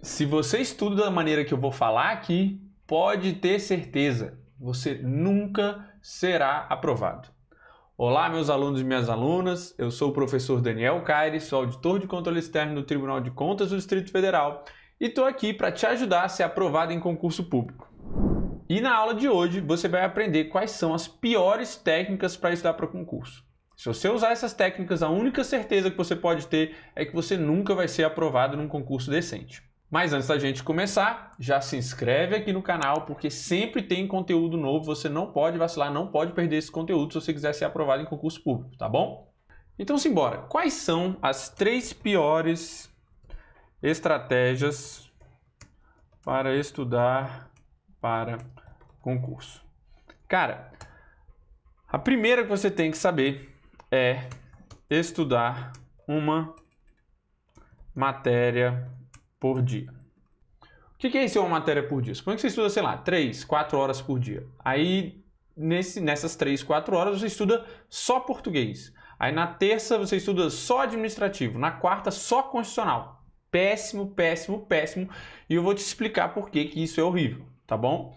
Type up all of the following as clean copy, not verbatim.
Se você estuda da maneira que eu vou falar aqui, pode ter certeza, você nunca será aprovado. Olá, meus alunos e minhas alunas, eu sou o professor Daniel Caires, sou auditor de controle externo do Tribunal de Contas do Distrito Federal e estou aqui para te ajudar a ser aprovado em concurso público. E na aula de hoje você vai aprender quais são as piores técnicas para estudar para o concurso. Se você usar essas técnicas, a única certeza que você pode ter é que você nunca vai ser aprovado num concurso decente. Mas antes da gente começar, já se inscreve aqui no canal, porque sempre tem conteúdo novo, você não pode vacilar, não pode perder esse conteúdo se você quiser ser aprovado em concurso público, tá bom? Então simbora, quais são as 3 piores estratégias para estudar para concurso? Cara, a primeira que você tem que saber é estudar uma matéria por dia. O que é isso, uma matéria por dia? Suponha que você estuda, sei lá, 3, 4 horas por dia. Aí, nessas 3, 4 horas, você estuda só português. Aí, na terça, você estuda só administrativo. Na quarta, só constitucional. Péssimo, péssimo, péssimo. E eu vou te explicar por que isso é horrível, tá bom?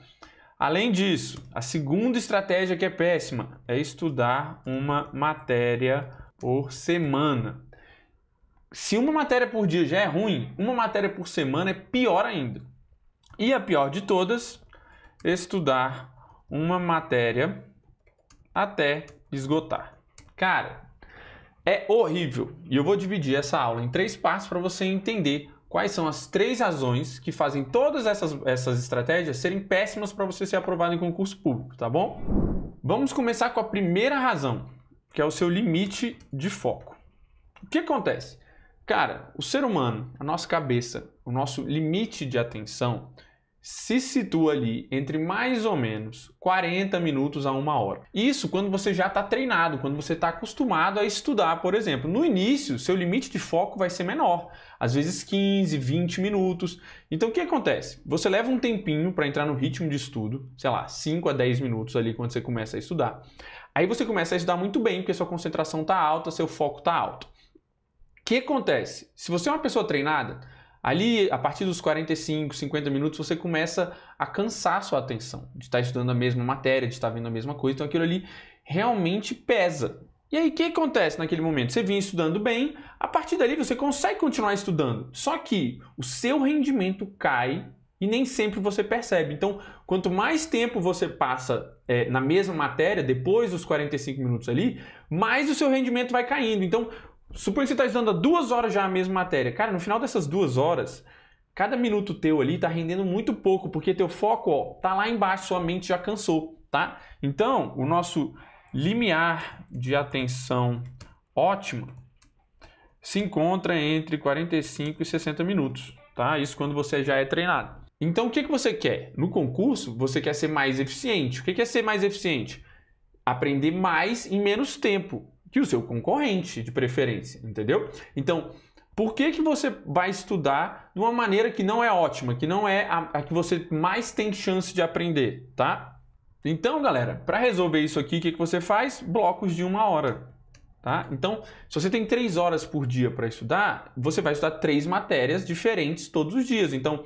Além disso, a segunda estratégia que é péssima é estudar uma matéria por semana. Se uma matéria por dia já é ruim, uma matéria por semana é pior ainda. E a pior de todas, estudar uma matéria até esgotar. Cara, é horrível. E eu vou dividir essa aula em 3 partes para você entender quais são as 3 razões que fazem todas essas estratégias serem péssimas para você ser aprovado em concurso público, tá bom? Vamos começar com a primeira razão, que é o seu limite de foco. O que acontece? Cara, o ser humano, a nossa cabeça, o nosso limite de atenção se situa ali entre mais ou menos 40 minutos a 1 hora. Isso quando você já está treinado, quando você está acostumado a estudar, por exemplo. No início, seu limite de foco vai ser menor, às vezes 15, 20 minutos. Então o que acontece? Você leva um tempinho para entrar no ritmo de estudo, sei lá, 5 a 10 minutos ali quando você começa a estudar. Aí você começa a estudar muito bem, porque sua concentração está alta, seu foco está alto. O que acontece? Se você é uma pessoa treinada, ali a partir dos 45, 50 minutos você começa a cansar a sua atenção de estar estudando a mesma matéria, de estar vendo a mesma coisa, então aquilo ali realmente pesa. E aí o que acontece naquele momento? Você vinha estudando bem, a partir dali você consegue continuar estudando, só que o seu rendimento cai e nem sempre você percebe. Então, quanto mais tempo você passa na mesma matéria, depois dos 45 minutos ali, mais o seu rendimento vai caindo. Então, suponha que você está estudando há 2 horas já a mesma matéria. Cara, no final dessas 2 horas, cada minuto teu ali está rendendo muito pouco, porque teu foco está lá embaixo, sua mente já cansou, tá? Então, o nosso limiar de atenção ótimo se encontra entre 45 e 60 minutos, tá? Isso quando você já é treinado. Então, o que você quer? No concurso, você quer ser mais eficiente. O que é ser mais eficiente? Aprender mais em menos tempo que o seu concorrente, de preferência, entendeu? Então, por que você vai estudar de uma maneira que não é ótima, que não é a que você mais tem chance de aprender, tá? Então, galera, para resolver isso aqui, o que você faz? Blocos de 1 hora, tá? Então, se você tem 3 horas por dia para estudar, você vai estudar 3 matérias diferentes todos os dias. Então,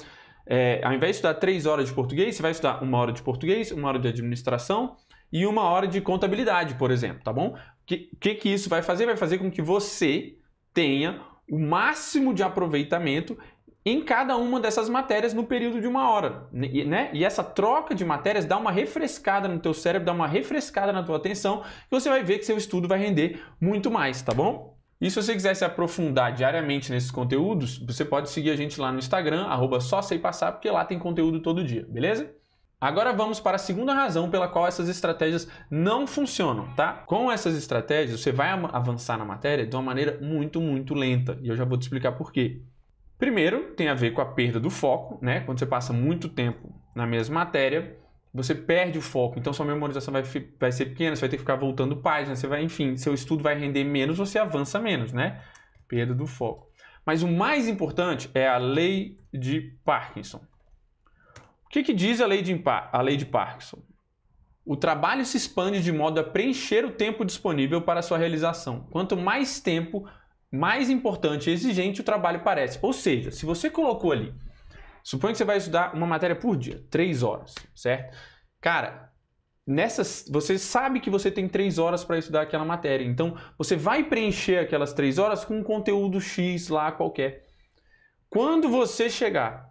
ao invés de estudar 3 horas de português, você vai estudar 1 hora de português, 1 hora de administração e 1 hora de contabilidade, por exemplo, tá bom? O que isso vai fazer? Vai fazer com que você tenha o máximo de aproveitamento em cada uma dessas matérias no período de 1 hora, né? E essa troca de matérias dá uma refrescada no teu cérebro, dá uma refrescada na tua atenção, e você vai ver que seu estudo vai render muito mais, tá bom? E se você quiser se aprofundar diariamente nesses conteúdos, você pode seguir a gente lá no Instagram, @só-sei-passar, porque lá tem conteúdo todo dia, beleza? Agora vamos para a segunda razão pela qual essas estratégias não funcionam, tá? Com essas estratégias, você vai avançar na matéria de uma maneira muito, muito lenta. E eu já vou te explicar por quê. Primeiro, tem a ver com a perda do foco, né? Quando você passa muito tempo na mesma matéria, você perde o foco. Então, sua memorização vai ser pequena, você vai ter que ficar voltando páginas, enfim, seu estudo vai render menos, você avança menos, né? Perda do foco. Mas o mais importante é a lei de Parkinson. O que diz a lei de Parkinson? O trabalho se expande de modo a preencher o tempo disponível para sua realização. Quanto mais tempo, mais importante e exigente o trabalho parece. Ou seja, se você colocou ali Suponha que você vai estudar uma matéria por dia, 3 horas, certo? Cara, você sabe que você tem 3 horas para estudar aquela matéria, então você vai preencher aquelas 3 horas com um conteúdo X lá qualquer. Quando você chegar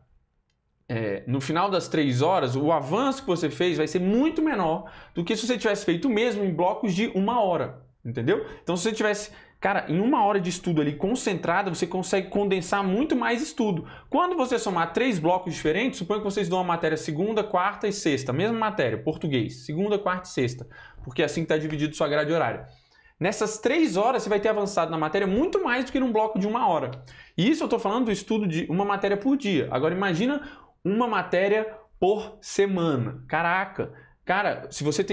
no final das 3 horas, o avanço que você fez vai ser muito menor do que se você tivesse feito o mesmo em blocos de 1 hora, entendeu? Então se você tivesse, cara, em 1 hora de estudo ali concentrada, você consegue condensar muito mais estudo. Quando você somar 3 blocos diferentes, suponha que vocês dão uma matéria segunda, quarta e sexta, mesma matéria, português, segunda, quarta e sexta, porque é assim que está dividido sua grade horária. Nessas 3 horas você vai ter avançado na matéria muito mais do que num bloco de 1 hora. E isso eu estou falando do estudo de uma matéria por dia. Agora imagina uma matéria por semana. Caraca! Cara, se você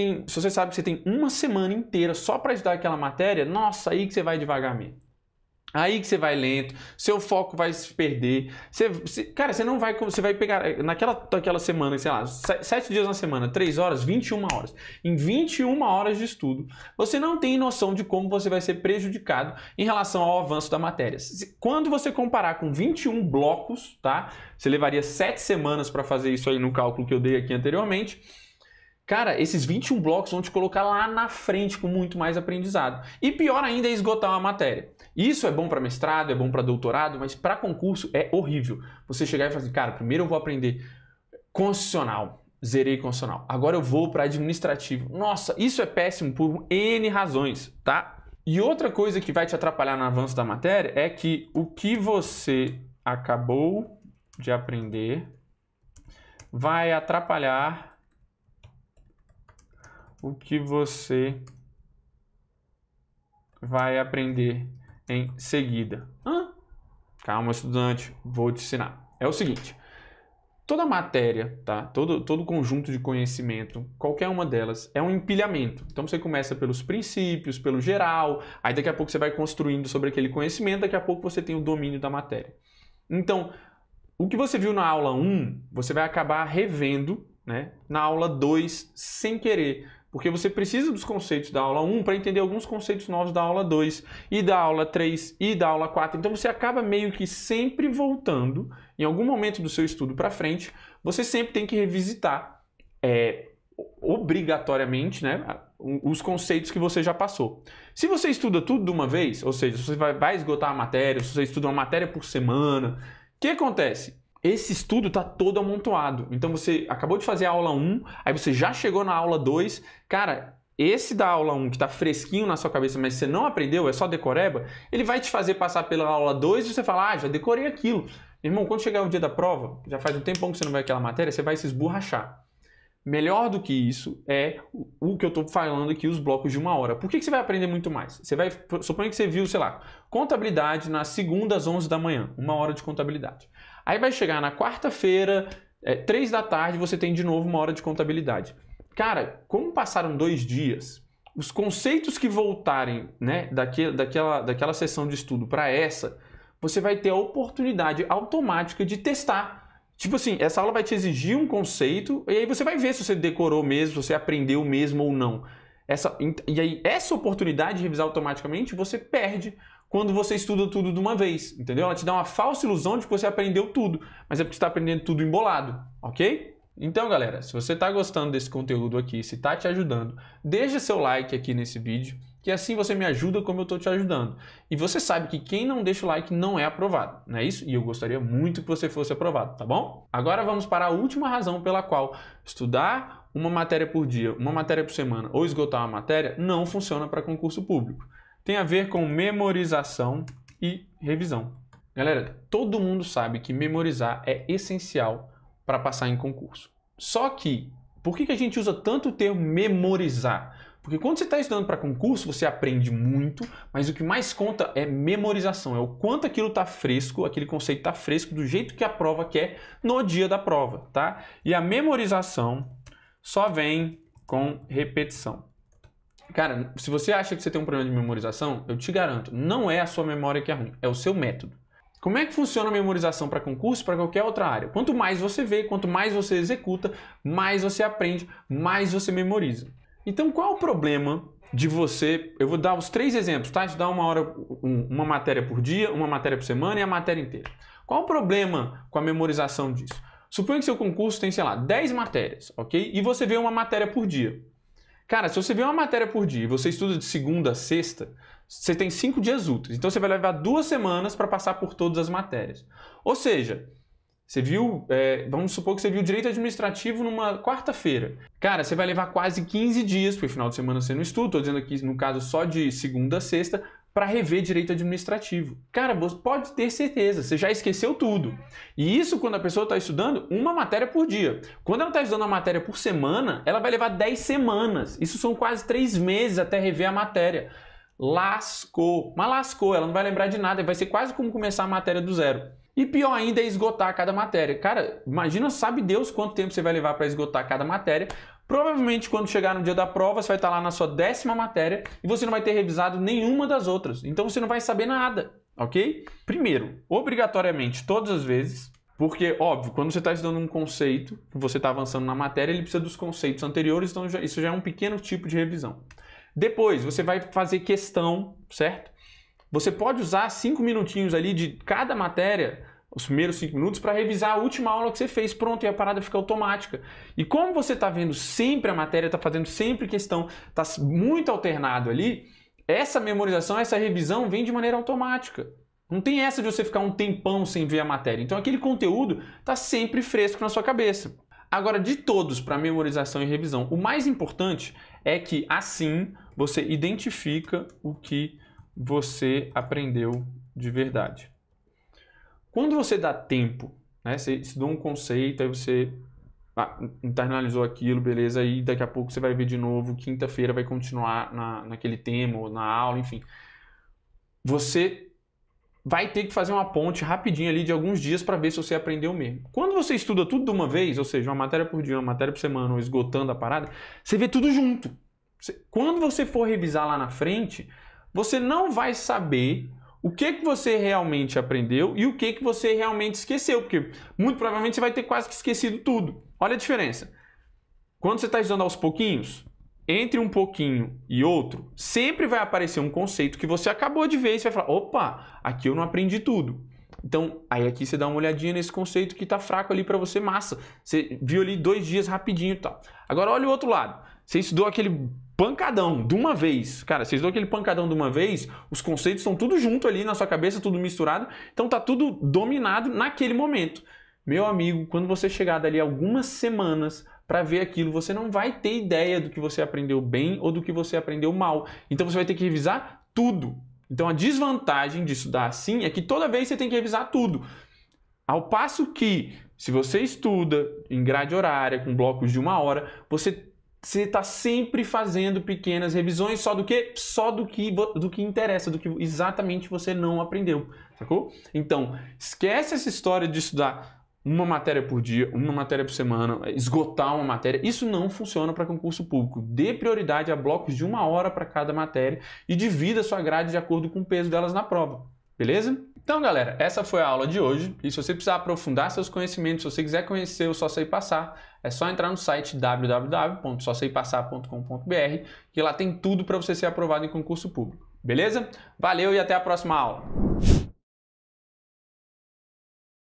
sabe que você tem uma semana inteira só para estudar aquela matéria, nossa, aí que você vai devagar mesmo. Aí que você vai lento, seu foco vai se perder. Cara, você vai pegar naquela semana, sei lá, 7 dias na semana, 3 horas, 21 horas. Em 21 horas de estudo, você não tem noção de como você vai ser prejudicado em relação ao avanço da matéria. Quando você comparar com 21 blocos, tá? Você levaria 7 semanas para fazer isso aí no cálculo que eu dei aqui anteriormente. Cara, esses 21 blocos vão te colocar lá na frente com muito mais aprendizado. E pior ainda é esgotar uma matéria. Isso é bom para mestrado, é bom para doutorado, mas para concurso é horrível. Você chegar e falar assim, cara, primeiro eu vou aprender constitucional, zerei constitucional. Agora eu vou para administrativo. Nossa, isso é péssimo por N razões, tá? E outra coisa que vai te atrapalhar no avanço da matéria é que o que você acabou de aprender vai atrapalhar o que você vai aprender em seguida. Calma, estudante, vou te ensinar. É o seguinte, toda matéria, tá? Todo conjunto de conhecimento, qualquer uma delas, é um empilhamento. Então você começa pelos princípios, pelo geral, aí daqui a pouco você vai construindo sobre aquele conhecimento, daqui a pouco você tem o domínio da matéria. Então, o que você viu na aula 1, você vai acabar revendo, né, na aula 2 sem querer. Porque você precisa dos conceitos da aula 1 para entender alguns conceitos novos da aula 2 e da aula 3 e da aula 4. Então você acaba meio que sempre voltando, em algum momento do seu estudo para frente, você sempre tem que revisitar obrigatoriamente, né, os conceitos que você já passou. Se você estuda tudo de uma vez, ou seja, se você vai esgotar a matéria, se você estuda uma matéria por semana, o que acontece? Esse estudo está todo amontoado. Então você acabou de fazer a aula 1, aí você já chegou na aula 2. Cara, esse da aula 1 que está fresquinho na sua cabeça, mas você não aprendeu, é só decoreba, ele vai te fazer passar pela aula 2 e você fala, já decorei aquilo. Irmão, quando chegar o dia da prova, já faz um tempão que você não vai aquela matéria, você vai se esborrachar. Melhor do que isso é o que eu estou falando aqui, os blocos de 1 hora. Por que você vai aprender muito mais? Suponha que você viu, sei lá, contabilidade na segunda às 11 da manhã, 1 hora de contabilidade. Aí vai chegar na quarta-feira, 3 da tarde, você tem de novo 1 hora de contabilidade. Cara, como passaram 2 dias, os conceitos que voltarem, né, daquela sessão de estudo para essa, você vai ter a oportunidade automática de testar. Tipo assim, essa aula vai te exigir um conceito e aí você vai ver se você decorou mesmo, se você aprendeu mesmo ou não. E aí essa oportunidade de revisar automaticamente você perde quando você estuda tudo de uma vez, entendeu? Ela te dá uma falsa ilusão de que você aprendeu tudo, mas é porque você está aprendendo tudo embolado, ok? Então, galera, se você está gostando desse conteúdo aqui, se está te ajudando, deixa seu like aqui nesse vídeo, que assim você me ajuda como eu estou te ajudando. E você sabe que quem não deixa o like não é aprovado, não é isso? E eu gostaria muito que você fosse aprovado, tá bom? Agora vamos para a última razão pela qual estudar uma matéria por dia, uma matéria por semana ou esgotar uma matéria não funciona para concurso público. Tem a ver com memorização e revisão. Galera, todo mundo sabe que memorizar é essencial para passar em concurso. Só que, por que a gente usa tanto o termo memorizar? Porque quando você está estudando para concurso, você aprende muito, mas o que mais conta é memorização, é o quanto aquilo está fresco, aquele conceito está fresco do jeito que a prova quer no dia da prova, tá? E a memorização só vem com repetição. Cara, se você acha que você tem um problema de memorização, eu te garanto, não é a sua memória que é ruim, é o seu método. Como é que funciona a memorização para concurso, para qualquer outra área? Quanto mais você vê, quanto mais você executa, mais você aprende, mais você memoriza. Então, qual é o problema de você... Eu vou dar os 3 exemplos, tá? Estudar uma matéria por dia, uma matéria por semana e a matéria inteira. Qual o problema com a memorização disso? Suponha que seu concurso tem, sei lá, 10 matérias, ok? E você vê uma matéria por dia. Cara, se você vê uma matéria por dia e você estuda de segunda a sexta, você tem 5 dias úteis. Então você vai levar 2 semanas para passar por todas as matérias. Ou seja, você viu, vamos supor que você viu direito administrativo numa quarta-feira. Cara, você vai levar quase 15 dias, porque final de semana você não estuda, estou dizendo aqui no caso só de segunda a sexta, para rever direito administrativo. Cara, você pode ter certeza, você já esqueceu tudo. E isso quando a pessoa está estudando uma matéria por dia. Quando ela está estudando uma matéria por semana, ela vai levar 10 semanas. Isso são quase 3 meses até rever a matéria. Lascou. Mas lascou, ela não vai lembrar de nada, vai ser quase como começar a matéria do zero. E pior ainda é esgotar cada matéria. Cara, imagina, sabe Deus quanto tempo você vai levar para esgotar cada matéria. Provavelmente quando chegar no dia da prova, você vai estar lá na sua 10ª matéria e você não vai ter revisado nenhuma das outras. Então você não vai saber nada, ok? Primeiro, obrigatoriamente, todas as vezes, porque, óbvio, quando você está estudando um conceito, você está avançando na matéria, ele precisa dos conceitos anteriores, então isso já é um pequeno tipo de revisão. Depois, você vai fazer questão, certo? Você pode usar 5 minutinhos ali de cada matéria, os primeiros 5 minutos, para revisar a última aula que você fez. Pronto, e a parada fica automática. E como você está vendo sempre a matéria, está fazendo sempre questão, está muito alternado ali, essa memorização, essa revisão vem de maneira automática. Não tem essa de você ficar um tempão sem ver a matéria. Então aquele conteúdo está sempre fresco na sua cabeça. Agora, de todos para memorização e revisão, o mais importante é que assim você identifica o que você aprendeu de verdade. Quando você dá tempo, né, você estudou um conceito, aí você internalizou aquilo, beleza, aí daqui a pouco você vai ver de novo, quinta-feira vai continuar naquele tema ou na aula, enfim. Você vai ter que fazer uma ponte rapidinho ali de alguns dias para ver se você aprendeu mesmo. Quando você estuda tudo de uma vez, ou seja, uma matéria por dia, uma matéria por semana, ou esgotando a parada, você vê tudo junto. Quando você for revisar lá na frente, você não vai saber o que você realmente aprendeu e o que você realmente esqueceu, porque muito provavelmente você vai ter quase que esquecido tudo. Olha a diferença. Quando você está estudando aos pouquinhos, entre um pouquinho e outro, sempre vai aparecer um conceito que você acabou de ver e você vai falar, opa, aqui eu não aprendi tudo. Então, aí aqui você dá uma olhadinha nesse conceito que está fraco ali para você, massa. Você viu ali 2 dias rapidinho e tal. Agora olha o outro lado. Você estudou aquele pancadão de uma vez. Cara, você estudou aquele pancadão de uma vez, os conceitos estão tudo junto ali na sua cabeça, tudo misturado, então tá tudo dominado naquele momento. Meu amigo, quando você chegar dali algumas semanas para ver aquilo, você não vai ter ideia do que você aprendeu bem ou do que você aprendeu mal. Então você vai ter que revisar tudo. Então a desvantagem de estudar assim é que toda vez você tem que revisar tudo. Ao passo que, se você estuda em grade horária, com blocos de 1 hora, você está sempre fazendo pequenas revisões só do que interessa, do que exatamente você não aprendeu, sacou? Então, esquece essa história de estudar uma matéria por dia, uma matéria por semana, esgotar uma matéria. Isso não funciona para concurso público. Dê prioridade a blocos de 1 hora para cada matéria e divida a sua grade de acordo com o peso delas na prova, beleza? Então, galera, essa foi a aula de hoje. E se você precisar aprofundar seus conhecimentos, se você quiser conhecer o Só Sei Passar, é só entrar no site www.soseipassar.com.br, que lá tem tudo para você ser aprovado em concurso público. Beleza? Valeu e até a próxima aula!